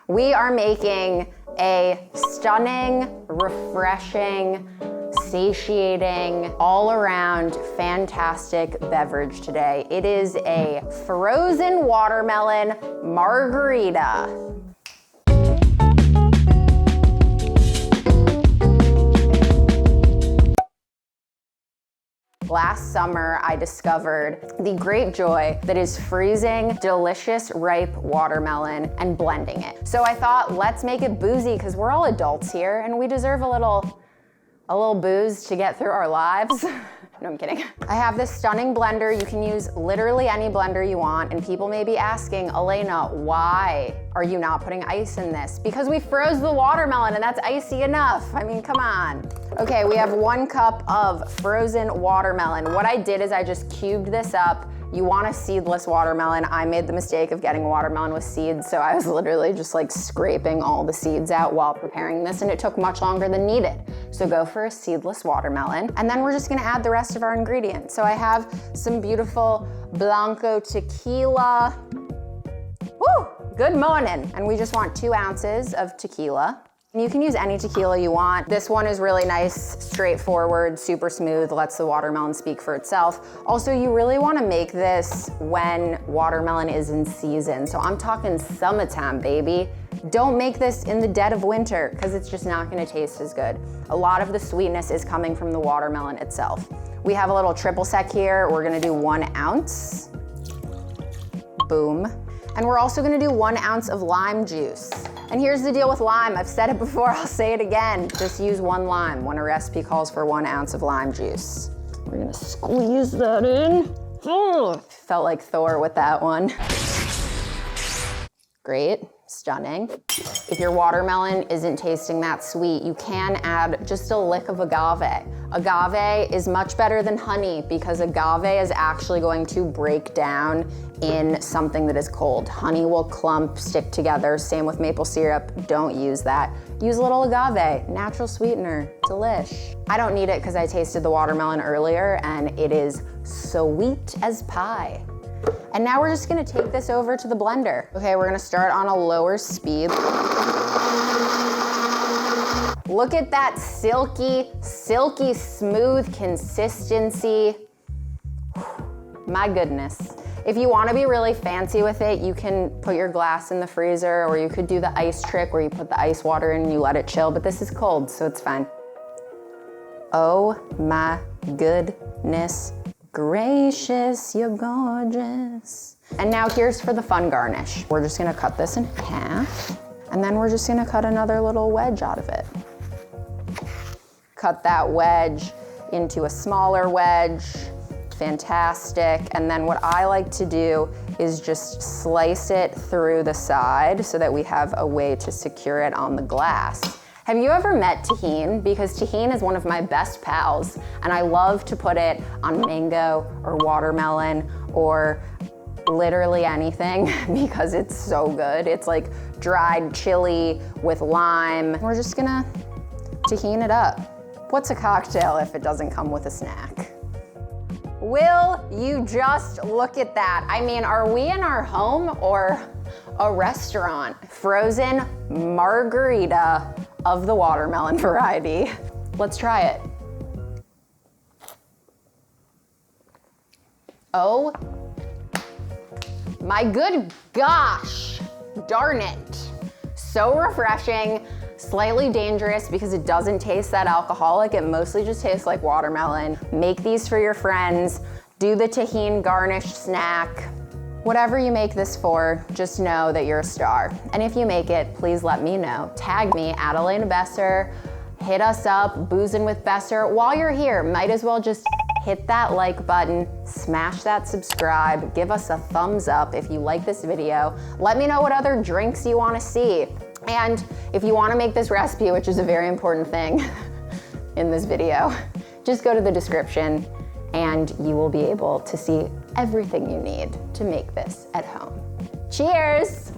We are making a stunning, refreshing, satiating, all-around fantastic beverage today. It is a frozen watermelon margarita. Last summer, I discovered the great joy that is freezing delicious ripe watermelon and blending it. So I thought, let's make it boozy because we're all adults here and we deserve a little booze to get through our lives. No, I'm kidding. I have this stunning blender. You can use literally any blender you want, and people may be asking, Elena, why are you not putting ice in this? Because we froze the watermelon and that's icy enough. I mean, come on. Okay, we have 1 cup of frozen watermelon. What I did is I just cubed this up. You want a seedless watermelon. I made the mistake of getting watermelon with seeds, so I was literally just like scraping all the seeds out while preparing this, and it took much longer than needed. So go for a seedless watermelon. And then we're just gonna add the rest of our ingredients. So I have some beautiful Blanco tequila. Woo, good morning. And we just want 2 ounces of tequila. And you can use any tequila you want. This one is really nice, straightforward, super smooth, lets the watermelon speak for itself. Also, you really wanna make this when watermelon is in season. So I'm talking summertime, baby. Don't make this in the dead of winter because it's just not gonna taste as good. A lot of the sweetness is coming from the watermelon itself. We have a little triple sec here. We're gonna do 1 ounce. Boom. And we're also gonna do 1 ounce of lime juice. And here's the deal with lime. I've said it before, I'll say it again. Just use 1 lime when a recipe calls for 1 ounce of lime juice. We're gonna squeeze that in. Felt like Thor with that one. Great, stunning. If your watermelon isn't tasting that sweet, you can add just a lick of agave. Agave is much better than honey because agave is actually going to break down in something that is cold. Honey will clump, stick together. Same with maple syrup. Don't use that. Use a little agave, natural sweetener, delish. I don't need it because I tasted the watermelon earlier and it is sweet as pie. And now we're just gonna take this over to the blender. Okay, we're gonna start on a lower speed. Look at that silky, silky smooth consistency. My goodness. If you wanna be really fancy with it, you can put your glass in the freezer, or you could do the ice trick where you put the ice water in and you let it chill, but this is cold, so it's fine. Oh my goodness gracious, you're gorgeous. And now here's for the fun garnish. We're just gonna cut this in half, and then we're just gonna cut another little wedge out of it. Cut that wedge into a smaller wedge. Fantastic. And then what I like to do is just slice it through the side so that we have a way to secure it on the glass. Have you ever met tahini? Because tahini is one of my best pals, and I love to put it on mango or watermelon or literally anything because it's so good. It's like dried chili with lime. We're just gonna tahini it up. What's a cocktail if it doesn't come with a snack? Will you just look at that? I mean, are we in our home or a restaurant? Frozen margarita of the watermelon variety. Let's try it. Oh my good gosh, darn it. So refreshing, slightly dangerous because it doesn't taste that alcoholic. It mostly just tastes like watermelon. Make these for your friends. Do the tahini garnished snack. Whatever you make this for, just know that you're a star. And if you make it, please let me know. Tag me at Elena Besser, hit us up, Boozin with Besser. While you're here, might as well just hit that like button, smash that subscribe, give us a thumbs up if you like this video. Let me know what other drinks you wanna see. And if you wanna make this recipe, which is a very important thing in this video, just go to the description and you will be able to see everything you need to make this at home. Cheers!